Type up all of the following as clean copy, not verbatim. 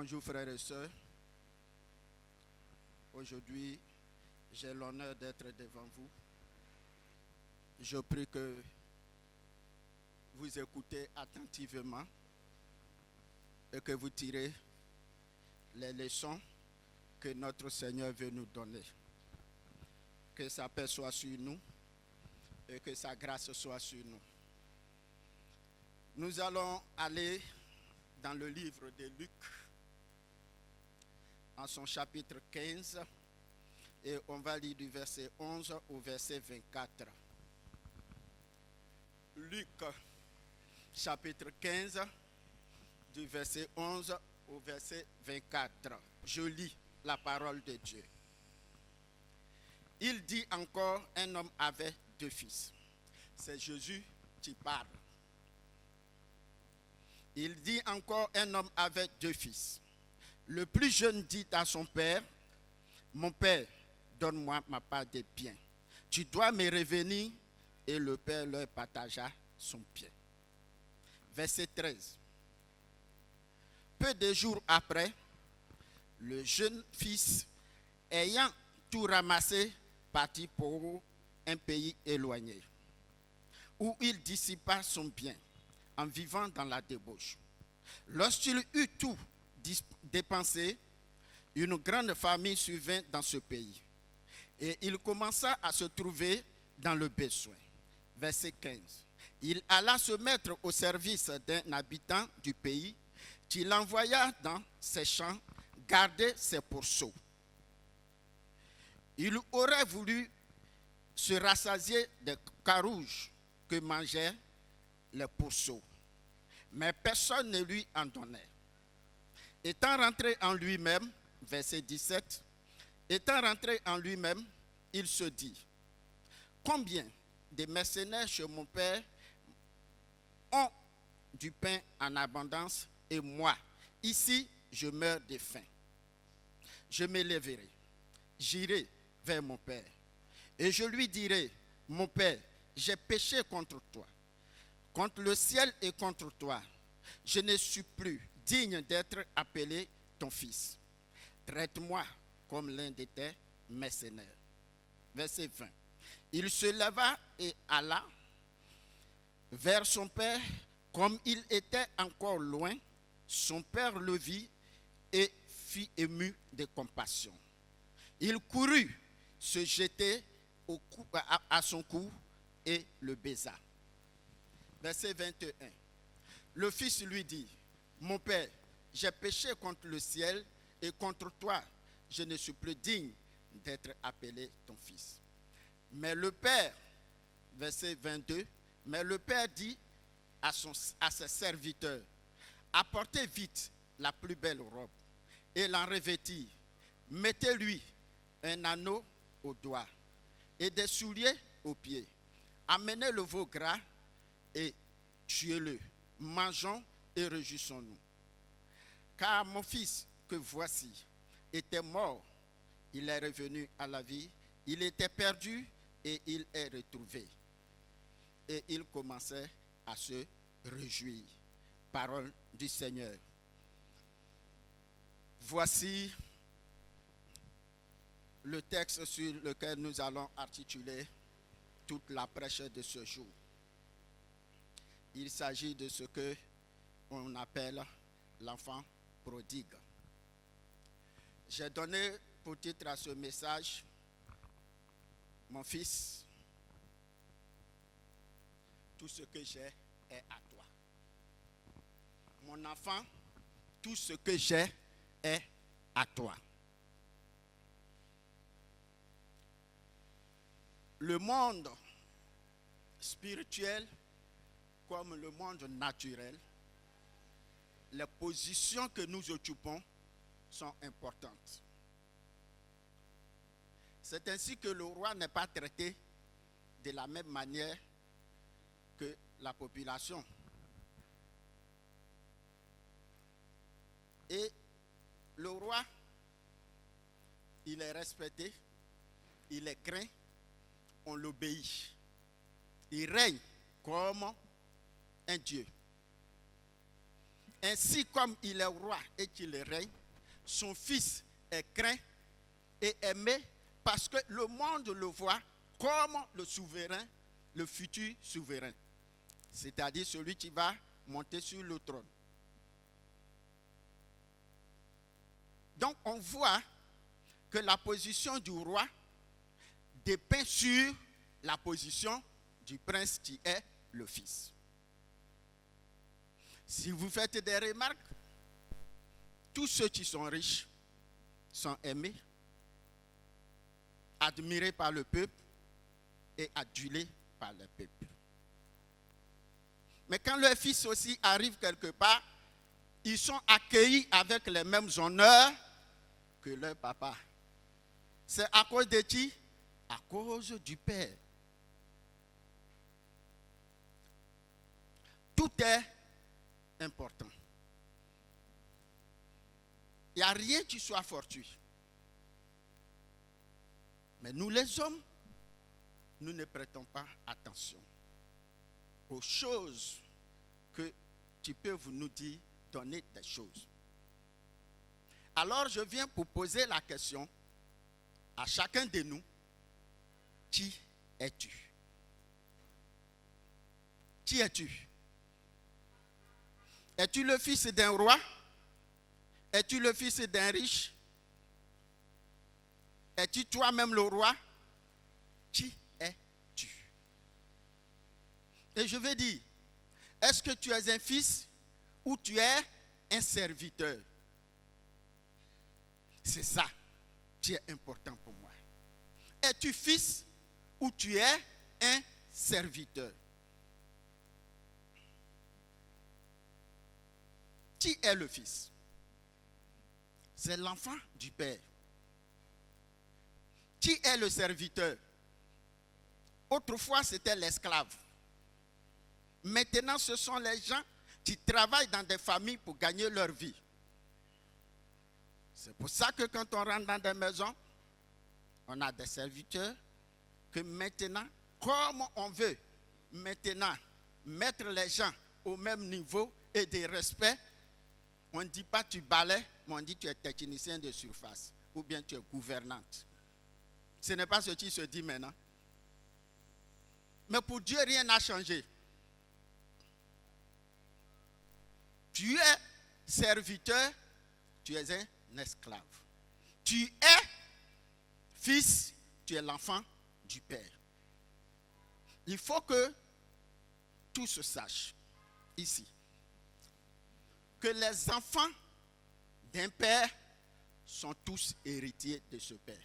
Bonjour frères et sœurs. Aujourd'hui, j'ai l'honneur d'être devant vous. Je prie que vous écoutez attentivement et que vous tirez les leçons que notre Seigneur veut nous donner. Que sa paix soit sur nous et que sa grâce soit sur nous. Nous allons aller dans le livre de Luc, en son chapitre 15, et on va lire du verset 11 au verset 24. Luc, chapitre 15, du verset 11 au verset 24. Je lis la parole de Dieu. Il dit encore, un homme avait 2 fils. C'est Jésus qui parle. Il dit encore, un homme avait 2 fils. Le plus jeune dit à son père, mon père, donne-moi ma part des biens. Tu dois me revenir. Et le père leur partagea son bien. Verset 13. Peu de jours après, le jeune fils, ayant tout ramassé, partit pour un pays éloigné, où il dissipa son bien en vivant dans la débauche. Lorsqu'il eut tout dépensé, une grande famine survint dans ce pays, et il commença à se trouver dans le besoin. Verset 15. Il alla se mettre au service d'un habitant du pays qui l'envoya dans ses champs garder ses pourceaux. Il aurait voulu se rassasier des carouges que mangeaient les pourceaux, mais personne ne lui en donnait. Étant rentré en lui-même, verset 17, étant rentré en lui-même, il se dit, combien des mercenaires chez mon père ont du pain en abondance et moi, ici, je meurs de faim. Je me lèverai, j'irai vers mon père et je lui dirai, mon père, j'ai péché contre toi, contre le ciel et contre toi. Je ne suis plus digne d'être appelé ton fils. Traite-moi comme l'un de tes mercenaires. Verset 20. Il se leva et alla vers son père. Comme il était encore loin, son père le vit et fut ému de compassion. Il courut se jeter à son cou et le baisa. Verset 21. Le fils lui dit, mon père, j'ai péché contre le ciel et contre toi. Je ne suis plus digne d'être appelé ton fils. Mais le père, verset 22, mais le père dit à ses serviteurs, apportez vite la plus belle robe et l'en revêtir. Mettez-lui un anneau au doigt et des souliers aux pieds. Amenez le veau gras et tuez-le. Mangeons et réjouissons-nous. Car mon fils que voici était mort, il est revenu à la vie. Il était perdu et il est retrouvé. Et il commençait à se réjouir. Parole du Seigneur. Voici le texte sur lequel nous allons articuler toute la prêche de ce jour. Il s'agit de ce que on appelle l'enfant prodigue. J'ai donné pour titre à ce message, mon fils, tout ce que j'ai est à toi. Mon enfant, tout ce que j'ai est à toi. Le monde spirituel comme le monde naturel, les positions que nous occupons sont importantes. C'est ainsi que le roi n'est pas traité de la même manière que la population. Et le roi, il est respecté, il est craint, on l'obéit. Il règne comme un Dieu. Ainsi comme il est roi et qu'il règne, son fils est craint et aimé parce que le monde le voit comme le souverain, le futur souverain. C'est-à-dire celui qui va monter sur le trône. Donc on voit que la position du roi dépend sur la position du prince qui est le fils. Si vous faites des remarques, tous ceux qui sont riches sont aimés, admirés par le peuple et adulés par le peuple. Mais quand leur fils aussi arrive quelque part, ils sont accueillis avec les mêmes honneurs que leur papa. C'est à cause de qui? À cause du père. Tout est important. Il n'y a rien qui soit fortuit. Mais nous les hommes, nous ne prêtons pas attention aux choses que tu peux nous dire, donner des choses. Alors je viens pour poser la question à chacun de nous, qui es-tu? Qui es-tu? Es-tu le fils d'un roi? Es-tu le fils d'un riche? Es-tu toi-même le roi? Qui es-tu? Et je veux dire, est-ce que tu es un fils ou tu es un serviteur? C'est ça qui est important pour moi. Es-tu fils ou tu es un serviteur? Qui est le fils? C'est l'enfant du père. Qui est le serviteur? Autrefois, c'était l'esclave. Maintenant, ce sont les gens qui travaillent dans des familles pour gagner leur vie. C'est pour ça que quand on rentre dans des maisons, on a des serviteurs que maintenant, comme on veut maintenant mettre les gens au même niveau et de respect, on ne dit pas tu balais, mais on dit tu es technicien de surface ou bien tu es gouvernante. Ce n'est pas ce qui se dit maintenant. Mais pour Dieu, rien n'a changé. Tu es serviteur, tu es un esclave. Tu es fils, tu es l'enfant du Père. Il faut que tout se sache ici. Que les enfants d'un père sont tous héritiers de ce père.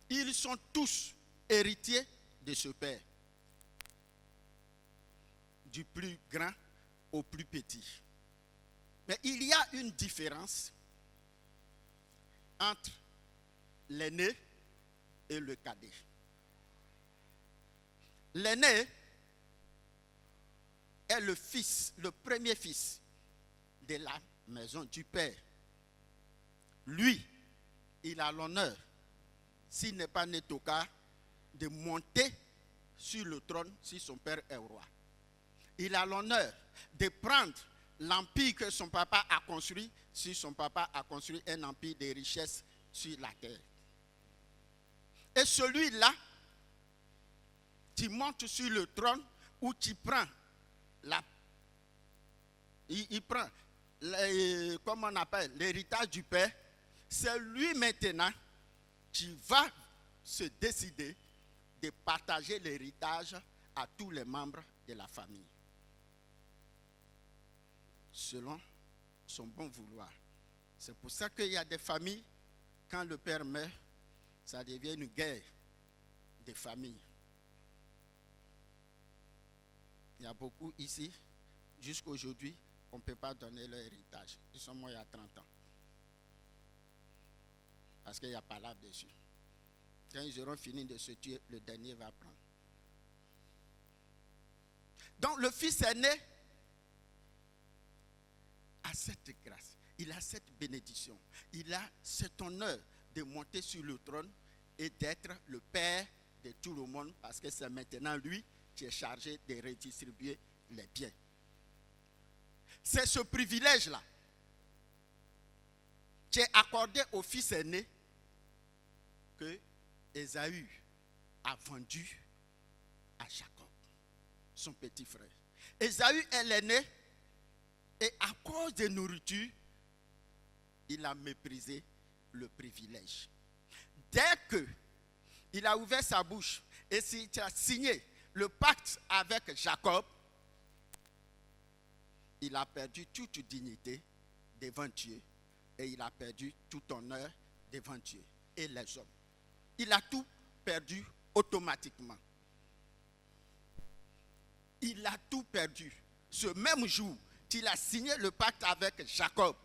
Ils sont tous héritiers de ce père. Du plus grand au plus petit. Mais il y a une différence entre l'aîné et le cadet. L'aîné est le fils, le premier fils de la maison du père. Lui, il a l'honneur, s'il n'est pas né tocard, de monter sur le trône si son père est roi. Il a l'honneur de prendre l'empire que son papa a construit, si son papa a construit un empire de richesse sur la terre. Et celui-là, qui monte sur le trône, ou qui prend il prend, comment on appelle, l'héritage du père, c'est lui maintenant qui va se décider de partager l'héritage à tous les membres de la famille. Selon son bon vouloir. C'est pour ça qu'il y a des familles, quand le père meurt, ça devient une guerre des familles. Il y a beaucoup ici, jusqu'à aujourd'hui, on ne peut pas donner leur héritage. Ils sont morts il y a 30 ans. Parce qu'il n'y a pas là-dessus. Quand ils auront fini de se tuer, le dernier va prendre. Donc le fils aîné a cette grâce, il a cette bénédiction, il a cet honneur de monter sur le trône et d'être le père de tout le monde, parce que c'est maintenant lui qui est chargé de redistribuer les biens. C'est ce privilège-là qui est accordé au fils aîné que Ésaü a vendu à Jacob, son petit frère. Ésaü est l'aîné et à cause de nourriture, il a méprisé le privilège. Dès qu'il a ouvert sa bouche et s'il a signé le pacte avec Jacob, il a perdu toute dignité devant Dieu et il a perdu tout honneur devant Dieu et les hommes. Il a tout perdu automatiquement. Il a tout perdu. Ce même jour qu'il a signé le pacte avec Jacob,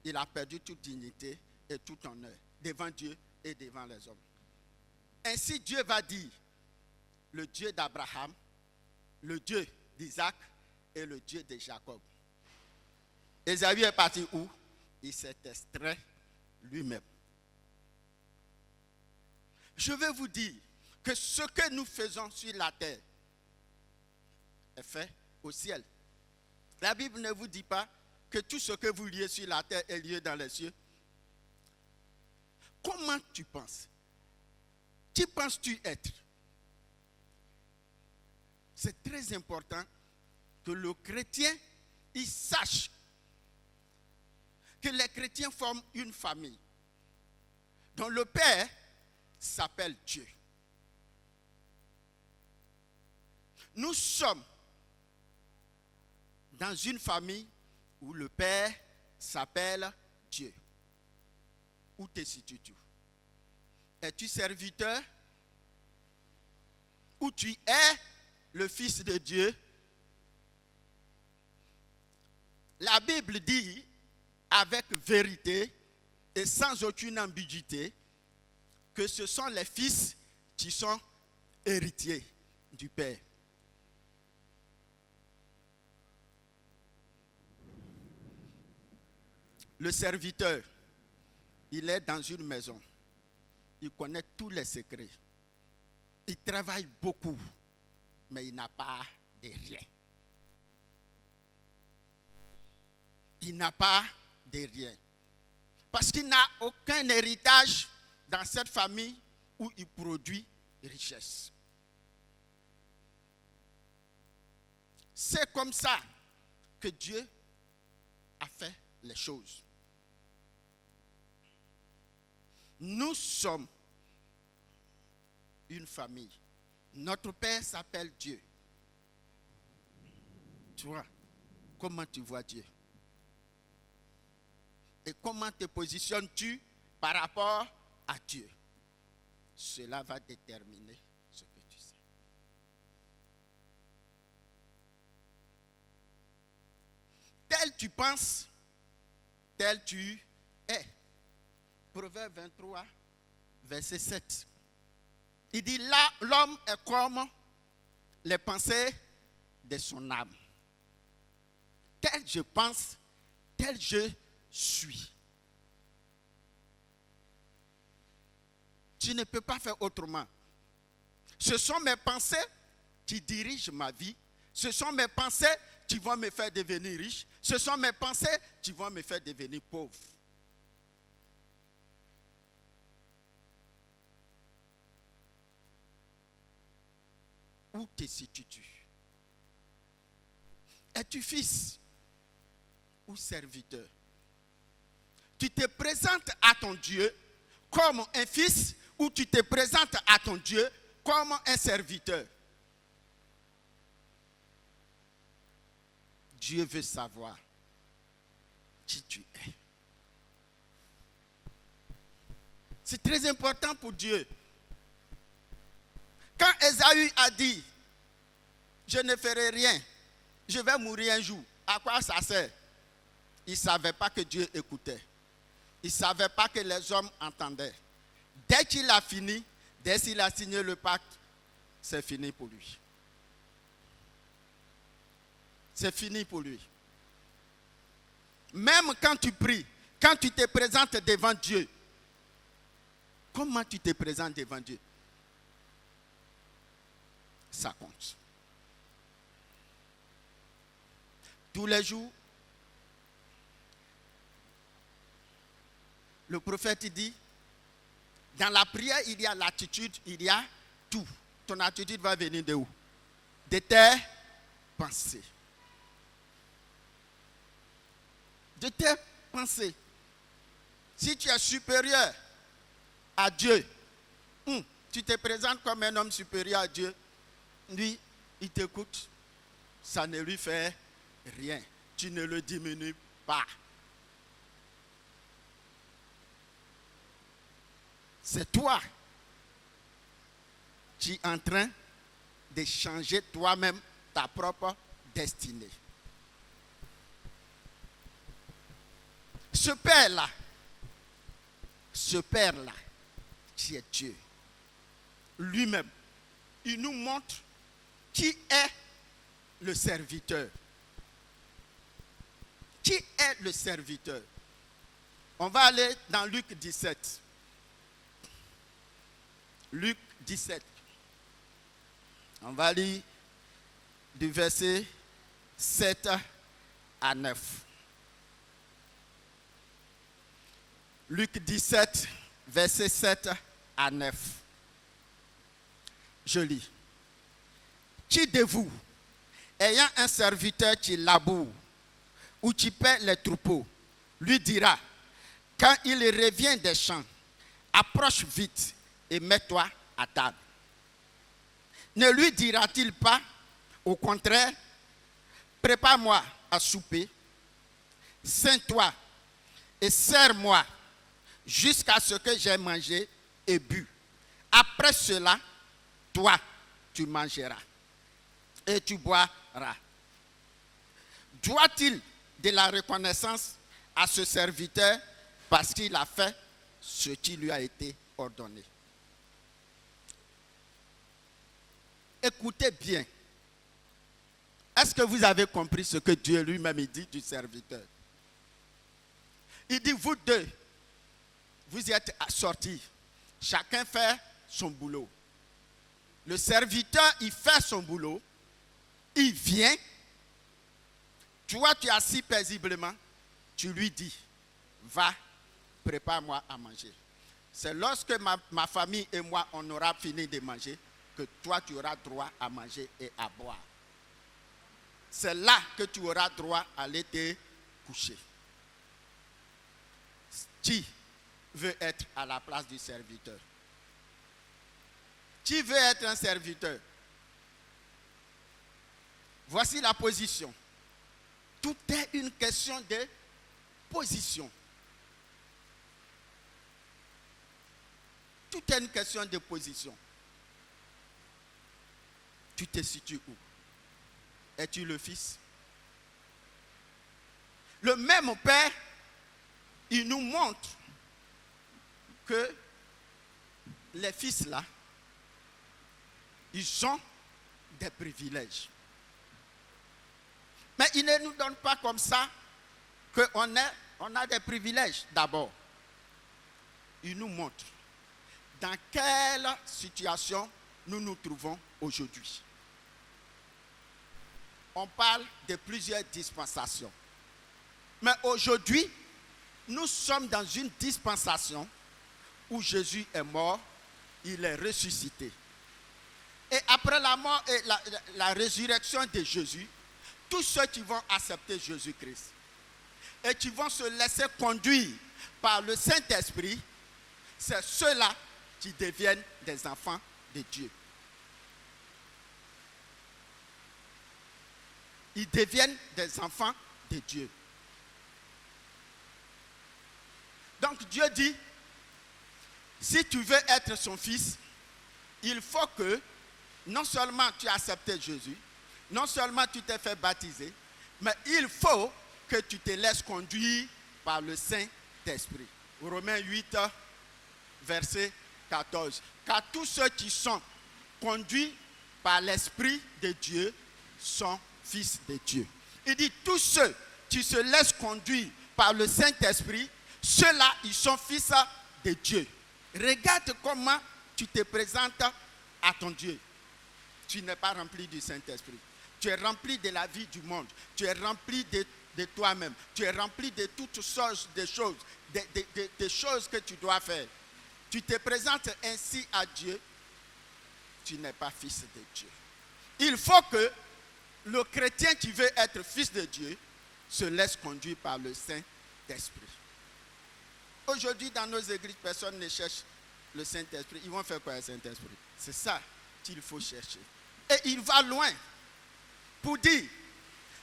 il a perdu toute dignité et tout honneur devant Dieu et devant les hommes. Ainsi Dieu va dire, le Dieu d'Abraham, le Dieu d'Isaac et le Dieu de Jacob. Ésaü est parti où? Il s'est extrait lui-même. Je vais vous dire que ce que nous faisons sur la terre est fait au ciel. La Bible ne vous dit pas que tout ce que vous liez sur la terre est lié dans les cieux. Comment tu penses? Qui penses-tu être? C'est très important que le chrétien il sache que les chrétiens forment une famille dont le père s'appelle Dieu. Nous sommes dans une famille où le père s'appelle Dieu. Où te situes-tu? Es-tu serviteur? Ou tu es le fils de Dieu? La Bible dit avec vérité et sans aucune ambiguïté que ce sont les fils qui sont héritiers du Père. Le serviteur, il est dans une maison. Il connaît tous les secrets. Il travaille beaucoup, mais il n'a pas de rien. Il n'a pas de rien. Parce qu'il n'a aucun héritage dans cette famille où il produit richesse. C'est comme ça que Dieu a fait les choses. Nous sommes une famille. Notre Père s'appelle Dieu. Tu vois, comment tu vois Dieu? Et comment te positionnes-tu par rapport à Dieu? Cela va déterminer ce que tu sais. Tel tu penses, tel tu es. Proverbe 23, verset 7. Il dit là, l'homme est comme les pensées de son âme. Tel je pense, tel je suis. Tu ne peux pas faire autrement. Ce sont mes pensées qui dirigent ma vie. Ce sont mes pensées qui vont me faire devenir riche. Ce sont mes pensées qui vont me faire devenir pauvre. Où te situes-tu? Es-tu fils ou serviteur? Tu te présentes à ton Dieu comme un fils ou tu te présentes à ton Dieu comme un serviteur? Dieu veut savoir qui tu es. C'est très important pour Dieu. Quand Ésaü a dit, je ne ferai rien, je vais mourir un jour, à quoi ça sert? Il ne savait pas que Dieu écoutait. Il ne savait pas que les hommes entendaient. Dès qu'il a fini, dès qu'il a signé le pacte, c'est fini pour lui. C'est fini pour lui. Même quand tu pries, quand tu te présentes devant Dieu, comment tu te présentes devant Dieu? Ça compte. Tous les jours, le prophète dit, dans la prière, il y a l'attitude, il y a tout. Ton attitude va venir de où? De tes pensées. De tes pensées. Si tu es supérieur à Dieu, tu te présentes comme un homme supérieur à Dieu, lui, il t'écoute, ça ne lui fait rien. Tu ne le diminues pas. C'est toi qui es en train de changer toi-même ta propre destinée. Ce Père-là, qui est Dieu, lui-même, il nous montre qui est le serviteur. Qui est le serviteur? On va aller dans Luc 17. Luc 17. On va lire du verset 7 à 9. Luc 17, verset 7 à 9. Je lis. Qui de vous, ayant un serviteur qui laboure ou qui paie les troupeaux, lui dira, quand il revient des champs, approche vite et mets-toi à table. Ne lui dira-t-il pas, au contraire, prépare-moi à souper, ceins-toi et sers-moi jusqu'à ce que j'aie mangé et bu. Après cela, toi, tu mangeras et tu boiras. Doit-il de la reconnaissance à ce serviteur parce qu'il a fait ce qui lui a été ordonné? Écoutez bien. Est-ce que vous avez compris ce que Dieu lui-même dit du serviteur? Il dit, vous deux, vous y êtes sortis. Chacun fait son boulot. Le serviteur, il fait son boulot. Il vient. Toi, tu es assis paisiblement. Tu lui dis, va, prépare-moi à manger. C'est lorsque ma famille et moi, on aura fini de manger, que toi, tu auras droit à manger et à boire. C'est là que tu auras droit à aller te coucher. Qui veut être à la place du serviteur? Qui veut être un serviteur? Voici la position. Tout est une question de position. Tout est une question de position. Tu te situes où? Es-tu le fils? Le même Père, il nous montre que les fils là, ils ont des privilèges. Mais il ne nous donne pas comme ça qu'on a des privilèges. D'abord, il nous montre dans quelle situation nous nous trouvons aujourd'hui. On parle de plusieurs dispensations. Mais aujourd'hui, nous sommes dans une dispensation où Jésus est mort, il est ressuscité. Et après la mort et la résurrection de Jésus, tous ceux qui vont accepter Jésus-Christ et qui vont se laisser conduire par le Saint-Esprit, c'est ceux-là qui deviennent des enfants de Dieu. Ils deviennent des enfants de Dieu. Donc Dieu dit, si tu veux être son fils, il faut que non seulement tu as accepté Jésus, non seulement tu t'es fait baptiser, mais il faut que tu te laisses conduire par le Saint-Esprit. Romains 8, verset 14. Car tous ceux qui sont conduits par l'Esprit de Dieu sont fils de Dieu. Il dit, tous ceux qui se laissent conduire par le Saint-Esprit, ceux-là, ils sont fils de Dieu. Regarde comment tu te présentes à ton Dieu. Tu n'es pas rempli du Saint-Esprit. Tu es rempli de la vie du monde. Tu es rempli de de toi-même. Tu es rempli de toutes sortes de choses, des choses que tu dois faire. Tu te présentes ainsi à Dieu, tu n'es pas fils de Dieu. Il faut que le chrétien qui veut être fils de Dieu se laisse conduire par le Saint-Esprit. Aujourd'hui, dans nos églises, personne ne cherche le Saint-Esprit. Ils vont faire quoi, le Saint-Esprit? C'est ça qu'il faut chercher. Et il va loin pour dire,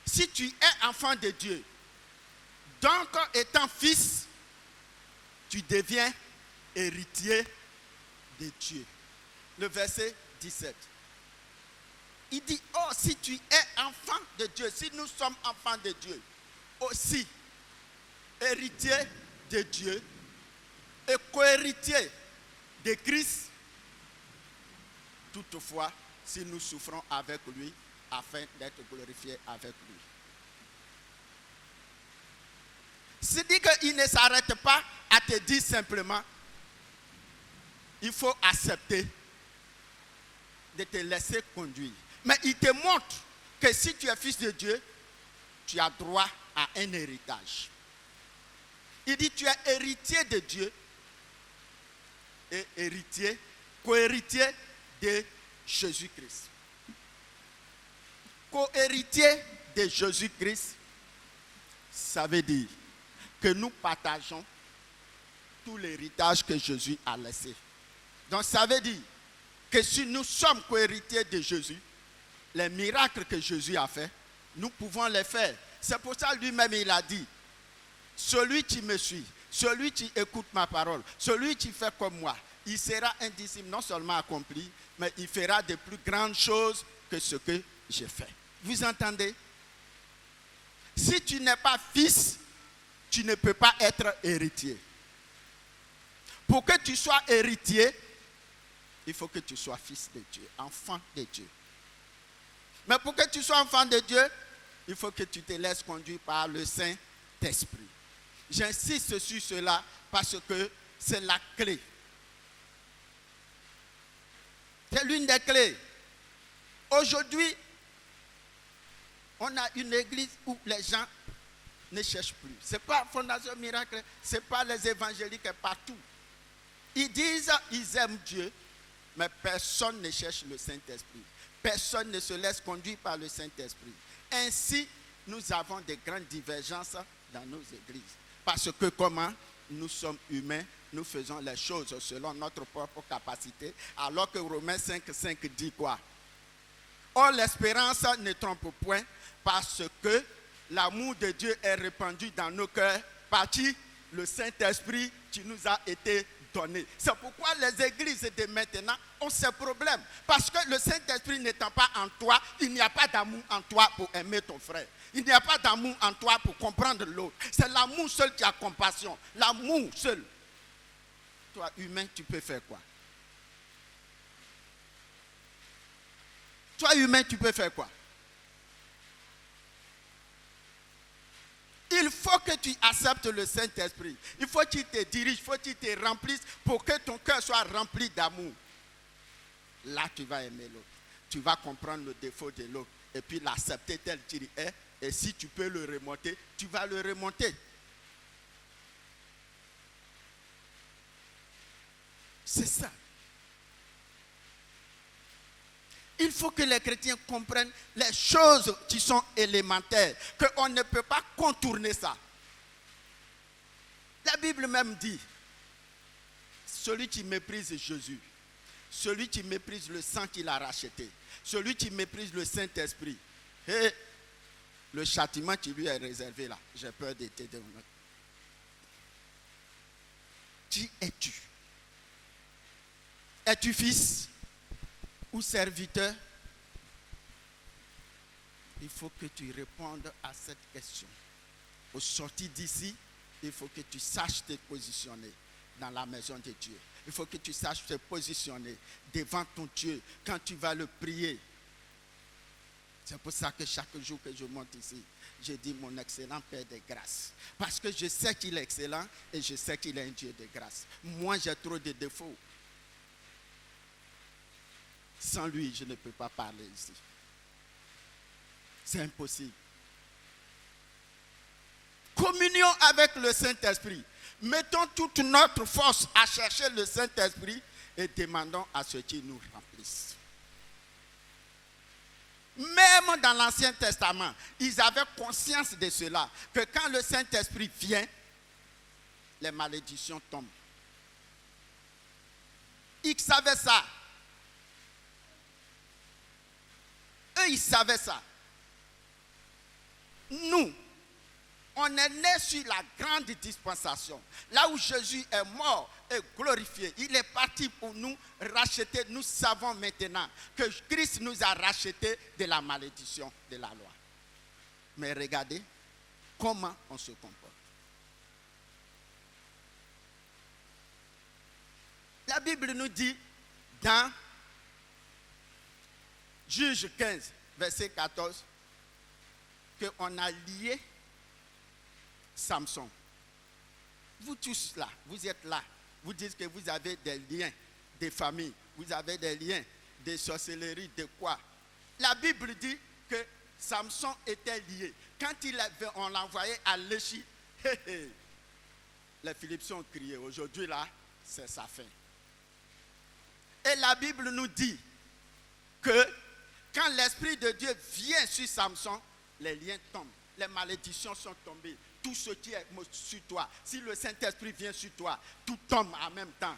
si tu es enfant de Dieu, donc étant fils, tu deviens héritier de Dieu. Le verset 17. Il dit, oh, si tu es enfant de Dieu, si nous sommes enfants de Dieu, aussi héritier de Dieu et co-héritier de Christ, toutefois, si nous souffrons avec lui, afin d'être glorifiés avec lui. C'est-à-dire qu'il ne s'arrête pas à te dire simplement, il faut accepter de te laisser conduire. Mais il te montre que si tu es fils de Dieu, tu as droit à un héritage. Il dit, tu es héritier de Dieu et héritier, co-héritier de Jésus-Christ. Co-héritier de Jésus-Christ, ça veut dire que nous partageons tout l'héritage que Jésus a laissé. Donc ça veut dire que si nous sommes co-héritiers de Jésus, les miracles que Jésus a fait, nous pouvons les faire. C'est pour ça lui-même il a dit, celui qui me suit, celui qui écoute ma parole, celui qui fait comme moi, il sera un disciple non seulement accompli, mais il fera de plus grandes choses que ce que j'ai fait. Vous entendez? Si tu n'es pas fils, tu ne peux pas être héritier. Pour que tu sois héritier, il faut que tu sois fils de Dieu, enfant de Dieu. Mais pour que tu sois enfant de Dieu, il faut que tu te laisses conduire par le Saint-Esprit. J'insiste sur cela parce que c'est la clé. C'est l'une des clés. Aujourd'hui, on a une église où les gens ne cherchent plus. Ce n'est pas Fondation Miracle, ce n'est pas les évangéliques partout. Ils disent, ils aiment Dieu, mais personne ne cherche le Saint-Esprit. Personne ne se laisse conduire par le Saint-Esprit. Ainsi, nous avons de grandes divergences dans nos églises. Parce que comment nous sommes humains, nous faisons les choses selon notre propre capacité, alors que Romains 5,5 dit quoi? Or, l'espérance ne trompe point, parce que l'amour de Dieu est répandu dans nos cœurs par qui? Le Saint-Esprit qui nous a été donné. C'est pourquoi les églises de maintenant ont ces problèmes. Parce que le Saint-Esprit n'étant pas en toi, il n'y a pas d'amour en toi pour aimer ton frère. Il n'y a pas d'amour en toi pour comprendre l'autre. C'est l'amour seul qui a compassion. L'amour seul. Toi, humain, tu peux faire quoi? Toi, humain, tu peux faire quoi? Il faut que tu acceptes le Saint-Esprit. Il faut qu'il te dirige, il faut qu'il te remplisse pour que ton cœur soit rempli d'amour. Là, tu vas aimer l'autre. Tu vas comprendre le défaut de l'autre et puis l'accepter tel qu'il est. Et si tu peux le remonter, tu vas le remonter. C'est ça. Il faut que les chrétiens comprennent les choses qui sont élémentaires, qu'on ne peut pas contourner ça. La Bible même dit, celui qui méprise Jésus, celui qui méprise le sang qu'il a racheté, celui qui méprise le Saint-Esprit, et le châtiment qui lui est réservé là, j'ai peur de te dire. Qui es-tu? Es-tu fils ou serviteur? Il faut que tu répondes à cette question. Au sortir d'ici, il faut que tu saches te positionner dans la maison de Dieu. Il faut que tu saches te positionner devant ton Dieu quand tu vas le prier. C'est pour ça que chaque jour que je monte ici, je dis mon excellent Père de grâce. Parce que je sais qu'il est excellent et je sais qu'il est un Dieu de grâce. Moi, j'ai trop de défauts. Sans lui, je ne peux pas parler ici. C'est impossible. communions avec le Saint-Esprit. Mettons toute notre force à chercher le Saint-Esprit et demandons à ce qu'il nous remplisse. Même dans l'Ancien Testament, ils avaient conscience de cela, que quand le Saint-Esprit vient, les malédictions tombent. Ils savaient ça. Eux, ils savaient ça. Nous, on est nés sur la grande dispensation. Là où Jésus est mort et glorifié. Il est parti pour nous racheter. Nous savons maintenant que Christ nous a rachetés de la malédiction de la loi. Mais regardez comment on se comporte. La Bible nous dit dans Juge 15, verset 14, qu'on a lié Samson. Vous tous là, vous êtes là. Vous dites que vous avez des liens, des familles. Vous avez des liens, des sorcelleries, de quoi. La Bible dit que Samson était lié. Quand on l'envoyait à Léchi, les Philippiens ont crié. Aujourd'hui là, c'est sa fin. Et la Bible nous dit que quand l'Esprit de Dieu vient sur Samson, les liens tombent, les malédictions sont tombées. Tout ce qui est sur toi, si le Saint-Esprit vient sur toi, tout tombe en même temps.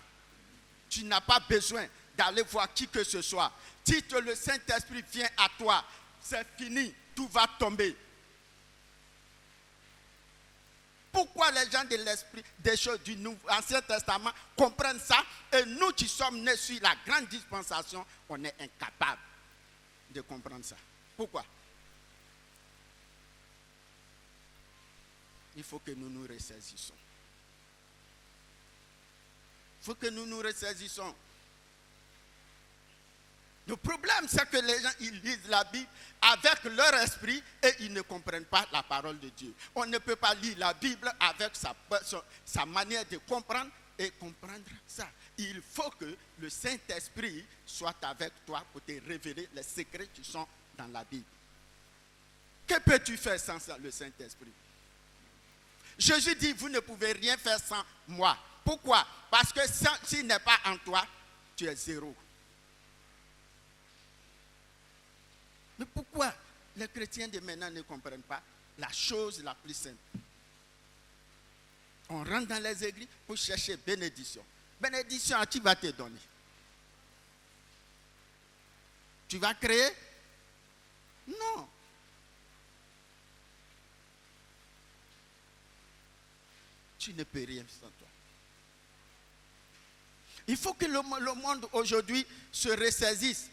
Tu n'as pas besoin d'aller voir qui que ce soit. Si le Saint-Esprit vient à toi, c'est fini, tout va tomber. Pourquoi les gens de l'Esprit, des choses du Ancien Testament comprennent ça et nous qui sommes nés sur la grande dispensation, on est incapables de comprendre ça? Pourquoi? Il faut que nous nous ressaisissons. Il faut que nous nous ressaisissons. Le problème, c'est que les gens, ils lisent la Bible avec leur esprit et ils ne comprennent pas la parole de Dieu. On ne peut pas lire la Bible avec sa manière de comprendre et comprendre ça. Il faut que le Saint-Esprit soit avec toi pour te révéler les secrets qui sont dans la Bible. Que peux-tu faire sans le Saint-Esprit? Jésus dit, vous ne pouvez rien faire sans moi. Pourquoi? Parce que s'il n'est pas en toi, tu es zéro. Mais pourquoi les chrétiens de maintenant ne comprennent pas la chose la plus simple? On rentre dans les églises pour chercher bénédiction. Bénédiction, à qui va te donner? Tu vas créer? Non. Tu ne peux rien sans toi. Il faut que le monde aujourd'hui se ressaisisse.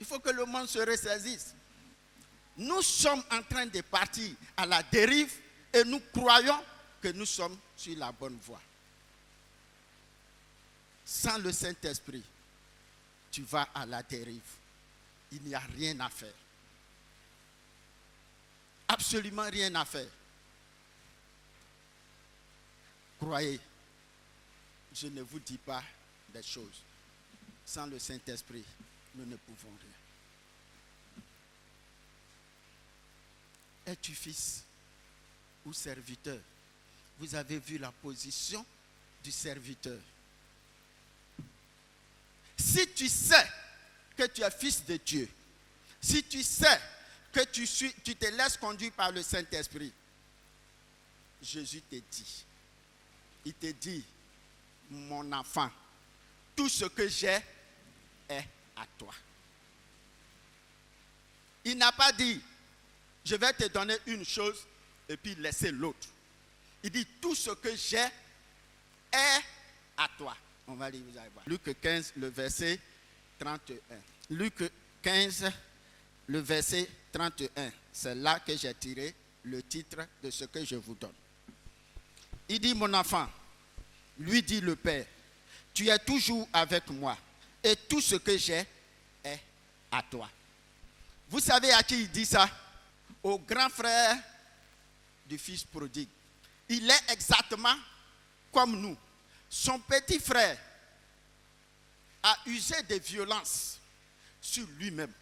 Il faut que le monde se ressaisisse. Nous sommes en train de partir à la dérive et nous croyons que nous sommes sur la bonne voie. Sans le Saint-Esprit, tu vas à la dérive. Il n'y a rien à faire. Absolument rien à faire. Croyez, je ne vous dis pas des choses. Sans le Saint-Esprit, nous ne pouvons rien. Es-tu fils ou serviteur? Vous avez vu la position du serviteur. Si tu sais que tu es fils de Dieu, si tu sais que tu te laisses conduire par le Saint-Esprit, Jésus te dit, il te dit, mon enfant, tout ce que j'ai est à toi. Il n'a pas dit, je vais te donner une chose et puis laisser l'autre. Il dit, tout ce que j'ai est à toi. On va lire, vous allez voir. Luc 15, le verset 31. Luc 15, le verset 31. C'est là que j'ai tiré le titre de ce que je vous donne. Il dit, mon enfant, lui dit le Père, tu es toujours avec moi et tout ce que j'ai est à toi. Vous savez à qui il dit ça? Au grand frère du fils prodigue. Il est exactement comme nous. Son petit frère a usé de violence sur lui-même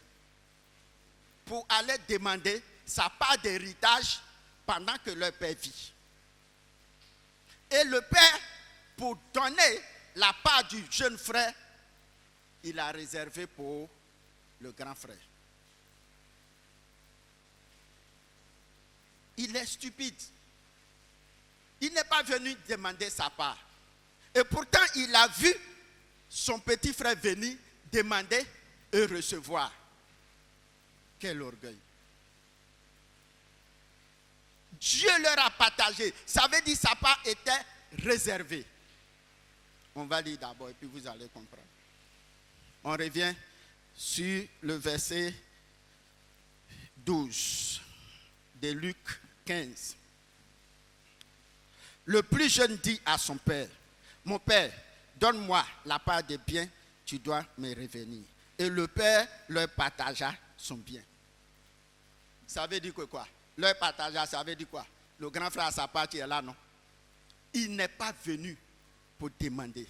pour aller demander sa part d'héritage pendant que leur père vit. Et le père, pour donner la part du jeune frère, il a réservé pour le grand frère. Il est stupide. Il n'est pas venu demander sa part. Et pourtant, il a vu son petit frère venir demander et recevoir. Quel orgueil. Dieu leur a partagé. Ça veut dire que sa part était réservée. On va lire d'abord et puis vous allez comprendre. On revient sur le verset 12 de Luc 15. Le plus jeune dit à son père, mon père, donne-moi la part des biens, tu dois me revenir. Et le père leur partagea son bien. Ça veut dire que quoi? Leur partagea, ça veut dire quoi? Le grand frère à sa part qui est là, non? Il n'est pas venu pour demander.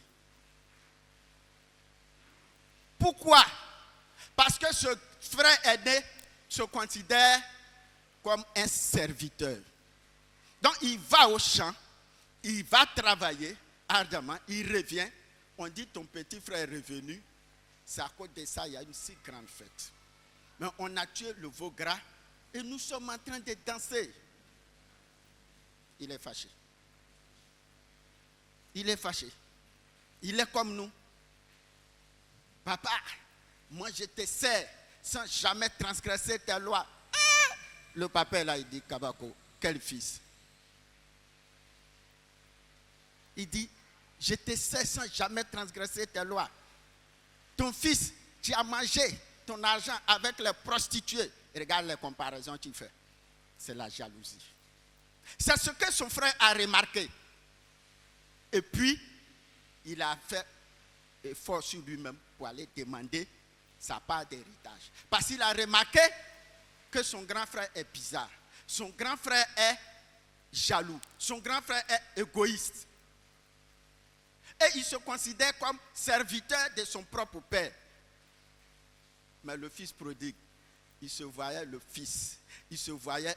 Pourquoi? Parce que ce frère aîné se considère comme un serviteur. Donc il va au champ, il va travailler ardemment, il revient. On dit ton petit frère est revenu. C'est à cause de ça il y a une si grande fête. Mais on a tué le veau gras et nous sommes en train de danser. Il est fâché. Il est fâché. Il est comme nous. Papa, moi je te sers sans jamais transgresser tes lois. Le papa là, il dit, Kabako, quel fils? Il dit, je te sers sans jamais transgresser tes lois. Ton fils, tu as mangé ton argent avec les prostituées. Et regarde les comparaisons que tu fais. C'est la jalousie. C'est ce que son frère a remarqué. Et puis, il a fait effort sur lui-même pour aller demander sa part d'héritage. Parce qu'il a remarqué que son grand frère est bizarre. Son grand frère est jaloux. Son grand frère est égoïste. Et il se considère comme serviteur de son propre père. Mais le fils prodigue, il se voyait le fils. Il se voyait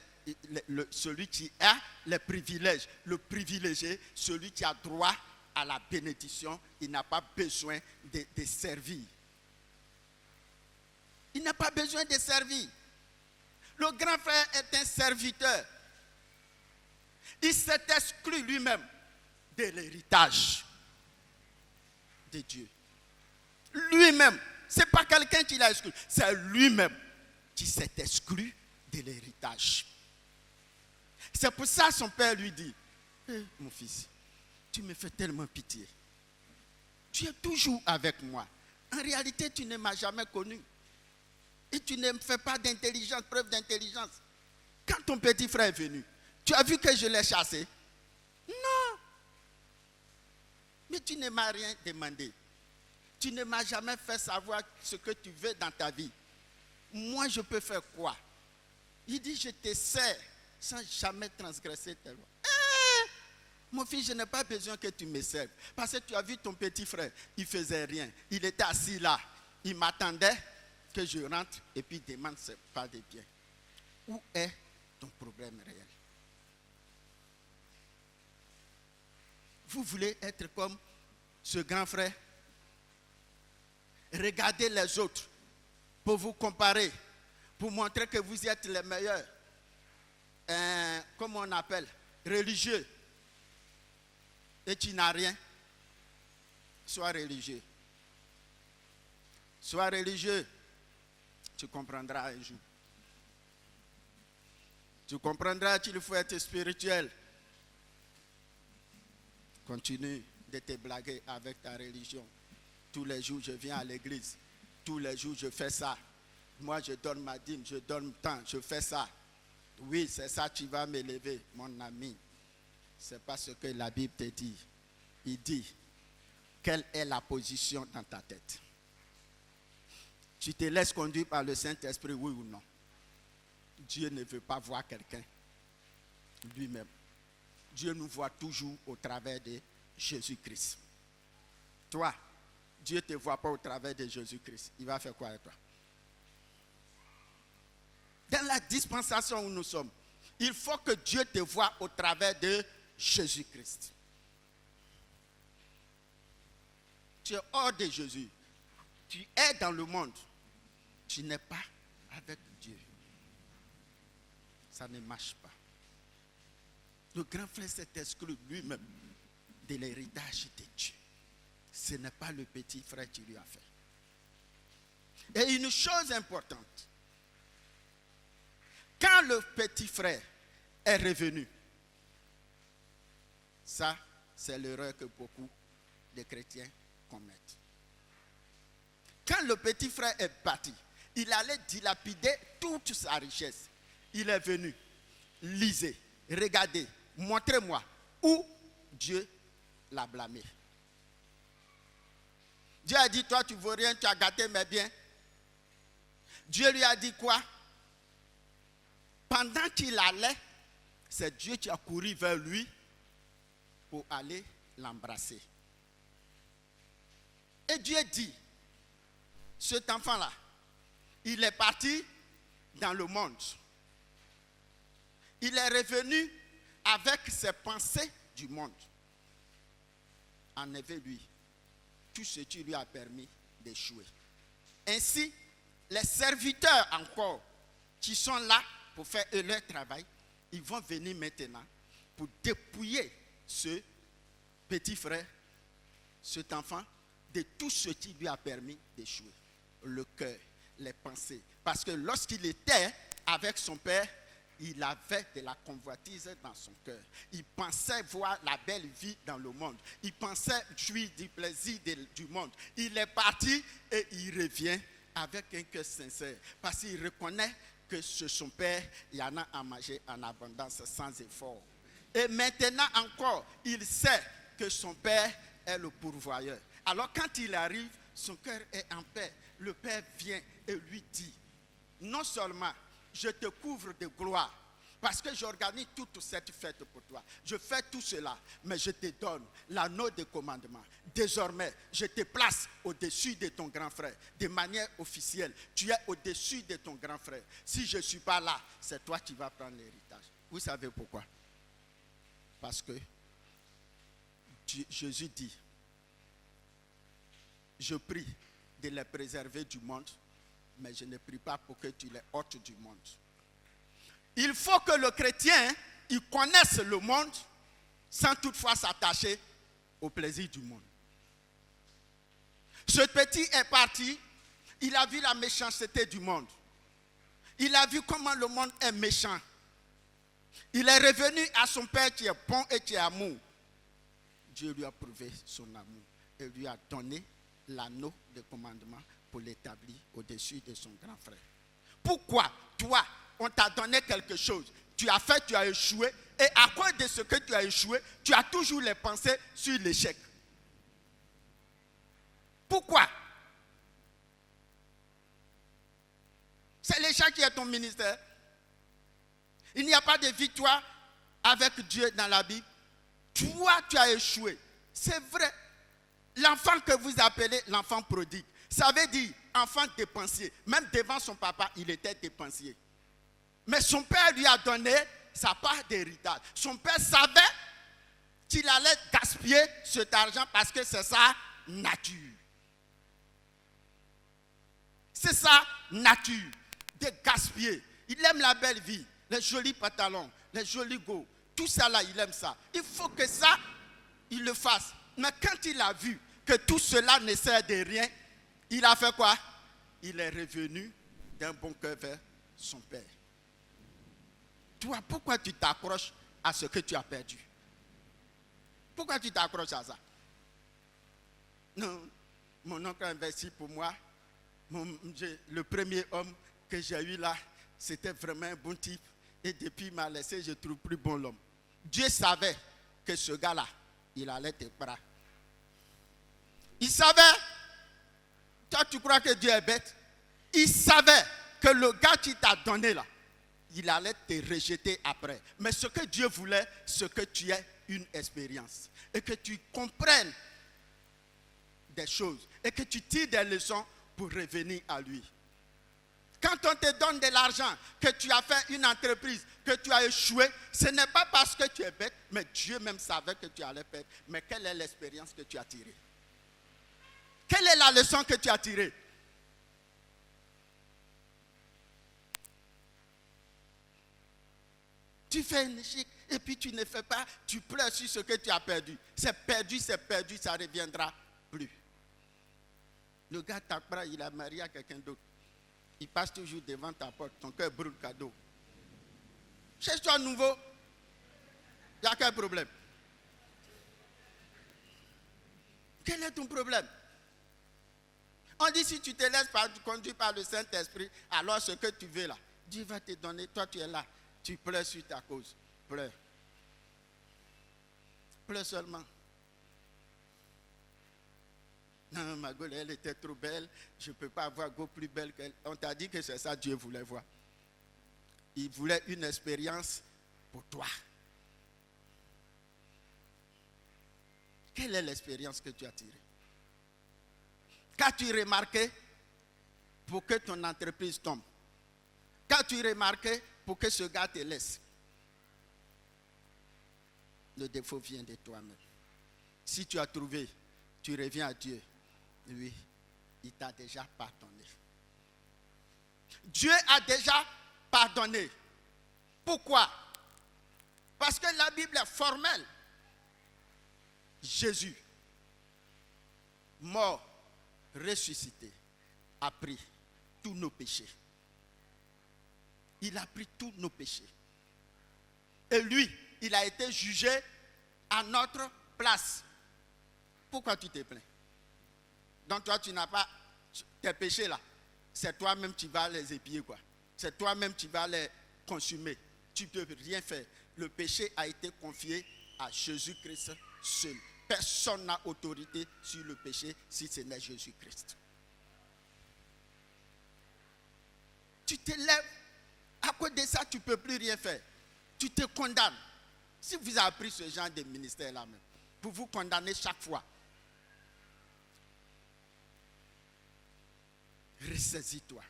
celui qui a les privilèges. Le privilégié, celui qui a droit à la bénédiction. Il n'a pas besoin de servir. Il n'a pas besoin de servir. Le grand frère est un serviteur. Il s'est exclu lui-même de l'héritage de Dieu. Lui-même. Ce n'est pas quelqu'un qui l'a exclu. C'est lui-même qui s'est exclu de l'héritage. C'est pour ça que son père lui dit, mon fils, tu me fais tellement pitié. Tu es toujours avec moi. En réalité, tu ne m'as jamais connu. Et tu ne me fais pas d'intelligence, preuve d'intelligence. Quand ton petit frère est venu, tu as vu que je l'ai chassé? Non. Mais tu ne m'as rien demandé. Tu ne m'as jamais fait savoir ce que tu veux dans ta vie. Moi, je peux faire quoi? Il dit, je te sers sans jamais transgresser tes lois. Mon fils, je n'ai pas besoin que tu me serves. Parce que tu as vu ton petit frère, il ne faisait rien. Il était assis là. Il m'attendait que je rentre et puis demande ses parts de biens. Où est ton problème réel? Vous voulez être comme ce grand frère? Regardez les autres pour vous comparer, pour montrer que vous êtes les meilleurs. Comment on appelle? Religieux. Et tu n'as rien. Sois religieux. Sois religieux. Tu comprendras un jour. Tu comprendras qu'il faut être spirituel. Continue de te blaguer avec ta religion. Tous les jours, je viens à l'église. Tous les jours, je fais ça. Moi, je donne ma dîme, je donne tant, je fais ça. Oui, c'est ça, tu vas m'élever, mon ami. Ce n'est pas ce que la Bible te dit. Il dit, quelle est la position dans ta tête? Tu te laisses conduire par le Saint-Esprit, oui ou non? Dieu ne veut pas voir quelqu'un lui-même. Dieu nous voit toujours au travers de Jésus-Christ. Toi, Dieu ne te voit pas au travers de Jésus-Christ. Il va faire quoi avec toi? Dans la dispensation où nous sommes, Il faut que Dieu te voie au travers de Jésus-Christ. Tu es hors de Jésus. Tu es dans le monde. Tu n'es pas avec Dieu. Ça ne marche pas. Le grand frère s'est exclu lui-même de l'héritage de Dieu. Ce n'est pas le petit frère qui lui a fait. Et une chose importante, quand le petit frère est revenu, ça c'est l'erreur que beaucoup de chrétiens commettent. Quand le petit frère est parti, il allait dilapider toute sa richesse. Il est venu, lisez, regardez, montrez-moi où Dieu l'a blâmé. Dieu a dit, toi tu ne vaux rien, tu as gâté mes biens. Dieu lui a dit quoi? Pendant qu'il allait, c'est Dieu qui a couru vers lui pour aller l'embrasser. Et Dieu dit, cet enfant-là, il est parti dans le monde. Il est revenu avec ses pensées du monde. En effet, lui, tout ce qui lui a permis d'échouer. Ainsi, les serviteurs encore qui sont là pour faire leur travail, ils vont venir maintenant pour dépouiller ce petit frère, cet enfant, de tout ce qui lui a permis d'échouer. Le cœur, les pensées. Parce que lorsqu'il était avec son père, il avait de la convoitise dans son cœur. Il pensait voir la belle vie dans le monde. Il pensait jouir du plaisir du monde. Il est parti et il revient avec un cœur sincère. Parce qu'il reconnaît que son père, il y en a à manger en abondance sans effort. Et maintenant encore, il sait que son père est le pourvoyeur. Alors quand il arrive, son cœur est en paix. Le père vient et lui dit, non seulement je te couvre de gloire, parce que j'organise toute cette fête pour toi. Je fais tout cela, mais je te donne l'anneau de commandement. Désormais, je te place au-dessus de ton grand frère, de manière officielle. Tu es au-dessus de ton grand frère. Si je ne suis pas là, c'est toi qui vas prendre l'héritage. Vous savez pourquoi? Parce que Jésus dit, je prie de les préserver du monde, mais je ne prie pas pour que tu les ôtes du monde. Il faut que le chrétien, il connaisse le monde sans toutefois s'attacher au plaisir du monde. Ce petit est parti, il a vu la méchanceté du monde. Il a vu comment le monde est méchant. Il est revenu à son père qui est bon et qui est amour. Dieu lui a prouvé son amour et lui a donné l'anneau de commandement pour l'établir au-dessus de son grand frère. Pourquoi toi, on t'a donné quelque chose, tu as fait, tu as échoué, et à cause de ce que tu as échoué, tu as toujours les pensées sur l'échec. Pourquoi? C'est l'échec qui est ton ministère. Il n'y a pas de victoire avec Dieu dans la Bible. Toi, tu as échoué. C'est vrai. L'enfant que vous appelez l'enfant prodigue, ça veut dire enfant dépensier. Même devant son papa, il était dépensier. Mais son père lui a donné sa part d'héritage. Son père savait qu'il allait gaspiller cet argent parce que c'est sa nature. C'est sa nature de gaspiller. Il aime la belle vie, les jolis pantalons, les jolis go. Tout ça là, il aime ça. Il faut que ça, il le fasse. Mais quand il a vu que tout cela ne sert de rien, il a fait quoi? Il est revenu d'un bon cœur vers son père. Toi, pourquoi tu t'accroches à ce que tu as perdu? Pourquoi tu t'accroches à ça? Non, mon oncle a investi pour moi. Le premier homme que j'ai eu là, c'était vraiment un bon type. Et depuis il m'a laissé, je ne trouve plus bon l'homme. Dieu savait que ce gars-là, il allait te prendre. Il savait. Toi, tu crois que Dieu est bête? Il savait que le gars qui t'a donné là, il allait te rejeter après. Mais ce que Dieu voulait, c'est que tu aies une expérience. Et que tu comprennes des choses. Et que tu tires des leçons pour revenir à lui. Quand on te donne de l'argent, que tu as fait une entreprise, que tu as échoué, ce n'est pas parce que tu es bête, mais Dieu même savait que tu allais perdre. Mais quelle est l'expérience que tu as tirée? Quelle est la leçon que tu as tirée? Tu fais un échec et puis tu ne fais pas, tu pleures sur ce que tu as perdu. C'est perdu, ça ne reviendra plus. Le gars t'apprend, il a marié à quelqu'un d'autre. Il passe toujours devant ta porte, ton cœur brûle cadeau. Cherche-toi un nouveau. Il n'y a quel problème? Quel est ton problème? On dit si tu te laisses conduire par le Saint-Esprit, alors ce que tu veux là, Dieu va te donner. Toi tu es là, tu pleures sur ta cause. Pleure. Pleure seulement. Non, ma gueule, elle était trop belle. Je ne peux pas avoir go plus belle qu'elle. On t'a dit que c'est ça que Dieu voulait voir. Il voulait une expérience pour toi. Quelle est l'expérience que tu as tirée? Qu'as-tu remarqué pour que ton entreprise tombe? Qu'as-tu remarqué pour que ce gars te laisse? Le défaut vient de toi-même. Si tu as trouvé, tu reviens à Dieu. Oui, il t'a déjà pardonné. Dieu a déjà pardonné. Pourquoi? Parce que la Bible est formelle. Jésus, mort, ressuscité, a pris tous nos péchés. Il a pris tous nos péchés. Et lui, il a été jugé à notre place. Pourquoi tu te plains? Donc toi, tu n'as pas tes péchés là. C'est toi-même qui vas les épier quoi. C'est toi-même qui vas les consumer. Tu ne peux rien faire. Le péché a été confié à Jésus-Christ seul. Personne n'a autorité sur le péché si ce n'est Jésus-Christ. Tu te lèves, à cause de ça, tu ne peux plus rien faire. Tu te condamnes. Si vous avez appris ce genre de ministère-là même, pour vous condamner chaque fois, ressaisis-toi.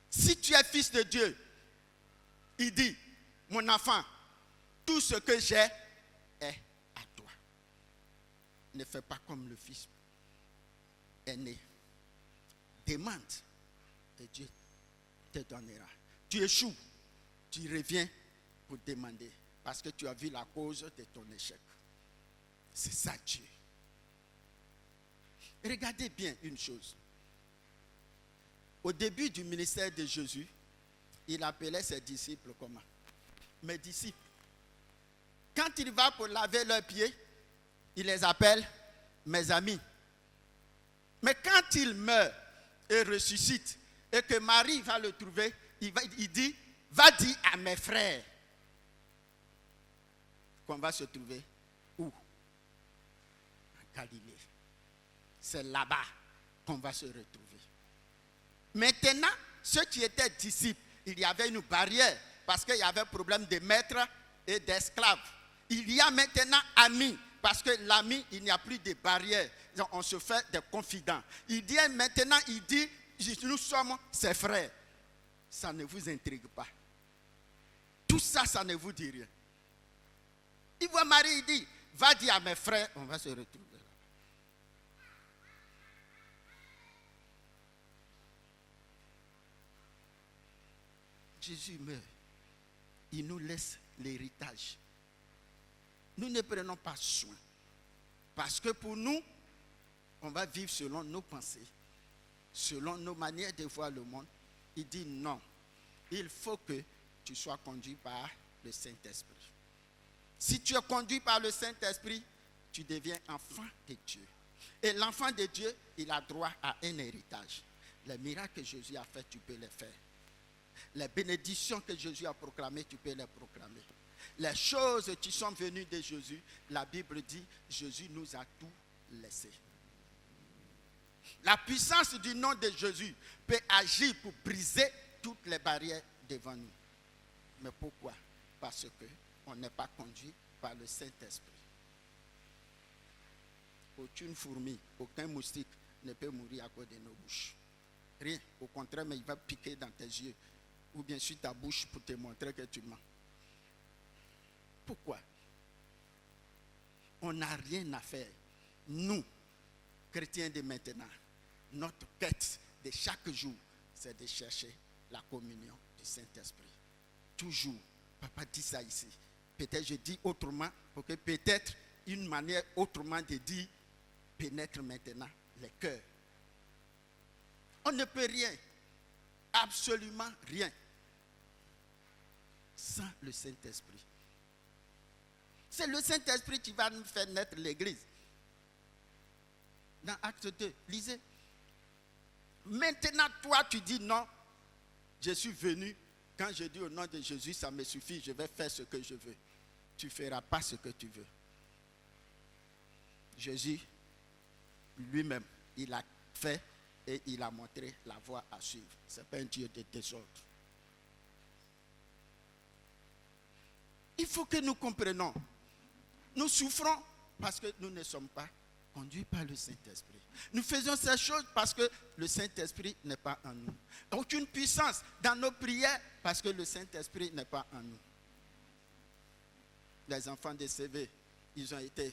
Si tu es fils de Dieu, il dit, mon enfant, tout ce que j'ai est à toi. Ne fais pas comme le fils aîné. Demande et Dieu te donnera. Tu échoues, tu reviens pour demander parce que tu as vu la cause de ton échec. C'est ça Dieu. Regardez bien une chose. Au début du ministère de Jésus, il appelait ses disciples comment? Mes disciples. Quand il va pour laver leurs pieds, il les appelle mes amis. Mais quand il meurt et ressuscite, et que Marie va le trouver, il dit, va dire à mes frères qu'on va se trouver où? En Galilée. C'est là-bas qu'on va se retrouver. Maintenant, ceux qui étaient disciples, il y avait une barrière parce qu'il y avait un problème de maître et d'esclaves. Il y a maintenant amis parce que l'ami, il n'y a plus de barrière. Donc, on se fait des confidents. Il dit maintenant, il dit, nous sommes ses frères. Ça ne vous intrigue pas. Tout ça, ça ne vous dit rien. Il voit Marie, il dit, va dire à mes frères, on va se retrouver là. Jésus meurt. Il nous laisse l'héritage. Nous ne prenons pas soin. Parce que pour nous, on va vivre selon nos pensées, selon nos manières de voir le monde. Il dit non. Il faut que tu sois conduit par le Saint-Esprit. Si tu es conduit par le Saint-Esprit, tu deviens enfant de Dieu. Et l'enfant de Dieu, il a droit à un héritage. Les miracles que Jésus a fait, tu peux les faire. Les bénédictions que Jésus a proclamées, tu peux les proclamer. Les choses qui sont venues de Jésus, la Bible dit, Jésus nous a tout laissé. La puissance du nom de Jésus peut agir pour briser toutes les barrières devant nous. Mais pourquoi? Parce qu'on n'est pas conduit par le Saint-Esprit. Aucune fourmi, aucun moustique ne peut mourir à cause de nos bouches. Rien. Au contraire, mais il va piquer dans tes yeux. Ou bien sur ta bouche pour te montrer que tu mens. Pourquoi? On n'a rien à faire. Nous, chrétiens de maintenant, notre quête de chaque jour, c'est de chercher la communion du Saint-Esprit. Toujours. Papa dit ça ici. Peut-être je dis autrement, pour que peut-être une manière autrement de dire pénètre maintenant les cœurs. On ne peut rien, absolument rien, sans le Saint-Esprit. C'est le Saint-Esprit qui va nous faire naître l'Église. Dans Acte 2, lisez. Maintenant, toi, tu dis non, je suis venu. Quand je dis au nom de Jésus, ça me suffit, je vais faire ce que je veux. Tu ne feras pas ce que tu veux. Jésus, lui-même, il a fait et il a montré la voie à suivre. Ce n'est pas un Dieu de désordre. Il faut que nous comprenions. Nous souffrons parce que nous ne sommes pas conduits par le Saint-Esprit. Nous faisons ces choses parce que le Saint-Esprit n'est pas en nous. Aucune puissance dans nos prières parce que le Saint-Esprit n'est pas en nous. Les enfants de CV, ils ont été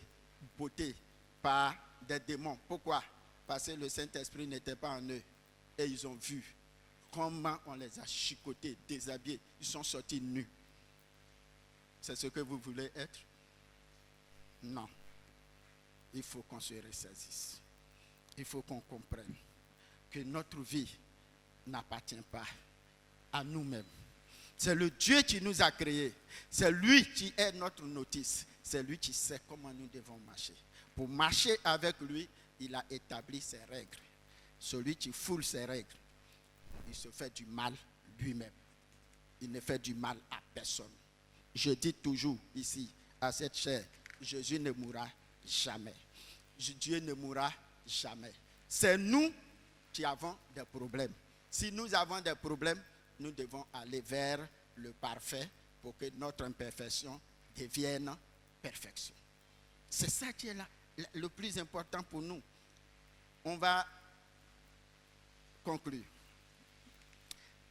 bottés par des démons. Pourquoi? Parce que le Saint-Esprit n'était pas en eux. Et ils ont vu comment on les a chicotés, déshabillés. Ils sont sortis nus. C'est ce que vous voulez être? Non. Il faut qu'on se ressaisisse. Il faut qu'on comprenne que notre vie n'appartient pas à nous-mêmes. C'est le Dieu qui nous a créés. C'est lui qui est notre notice. C'est lui qui sait comment nous devons marcher. Pour marcher avec lui, il a établi ses règles. Celui qui foule ses règles, il se fait du mal lui-même. Il ne fait du mal à personne. Je dis toujours ici, à cette chair, Jésus ne mourra jamais. Dieu ne mourra jamais. C'est nous qui avons des problèmes. Si nous avons des problèmes, nous devons aller vers le parfait pour que notre imperfection devienne perfection. C'est ça qui est là, le plus important pour nous. On va conclure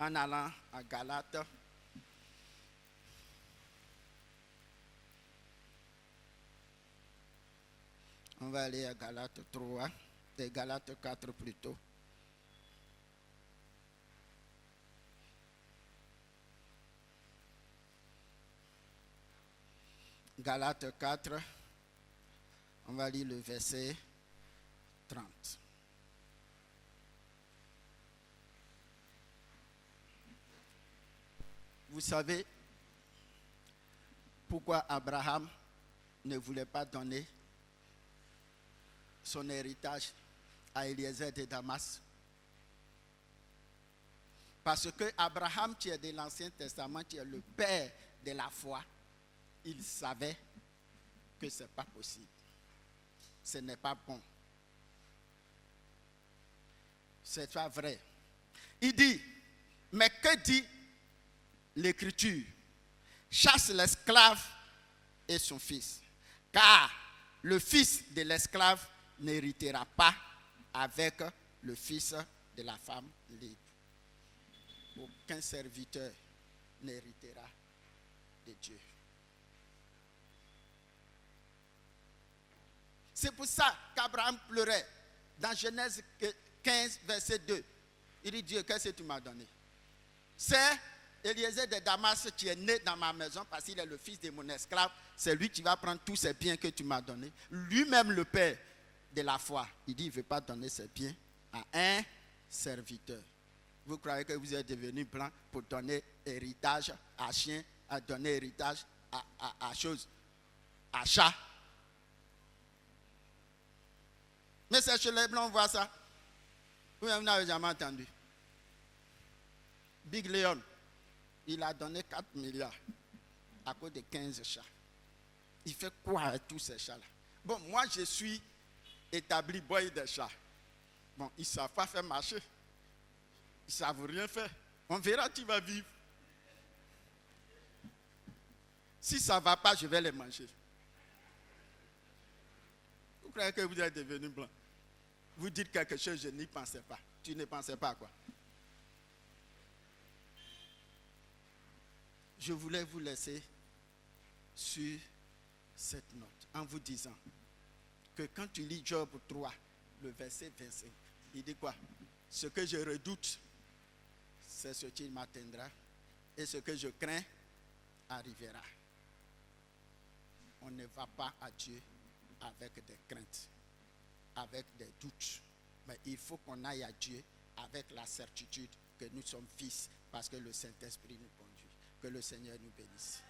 en allant à Galates. On va aller à Galates 3, et Galates 4 plutôt. Galates 4, on va lire le verset 30. Vous savez pourquoi Abraham ne voulait pas donner son héritage à Eliezer de Damas? Parce que Abraham, qui est de l'Ancien Testament, qui est le père de la foi, il savait que ce n'est pas possible. Ce n'est pas bon. Ce n'est pas vrai. Il dit, mais que dit l'Écriture? Chasse l'esclave et son fils. Car le fils de l'esclave n'héritera pas avec le fils de la femme libre. Aucun serviteur n'héritera de Dieu. C'est pour ça qu'Abraham pleurait dans Genèse 15, verset 2. Il dit, Dieu, qu'est-ce que tu m'as donné? C'est Eliezer de Damas qui est né dans ma maison parce qu'il est le fils de mon esclave. C'est lui qui va prendre tous ces biens que tu m'as donnés. Lui-même, le père de la foi, il dit, il ne veut pas donner ses biens à un serviteur. Vous croyez que vous êtes devenu blanc pour donner héritage à chien, à donner héritage à chose, à chat? Mais c'est chez les blancs, on voit ça. Vous n'avez jamais entendu. Big Leon, il a donné 4 milliards à cause de 15 chats. Il fait quoi avec tous ces chats-là? Bon, moi je suis établi boy des chats. Bon, ils ne savent pas faire marcher. Ils ne savent rien faire. On verra, tu vas vivre. Si ça ne va pas, je vais les manger. Vous croyez que vous êtes devenu blanc? Vous dites quelque chose, je n'y pensais pas. Tu ne pensais pas quoi? je voulais vous laisser sur cette note en vous disant que quand tu lis Job 3, le verset 25, il dit quoi? Ce que je redoute, c'est ce qui m'atteindra, et ce que je crains arrivera. On ne va pas à Dieu avec des craintes, avec des doutes, mais il faut qu'on aille à Dieu avec la certitude que nous sommes fils, parce que le Saint-Esprit nous conduit. Que le Seigneur nous bénisse.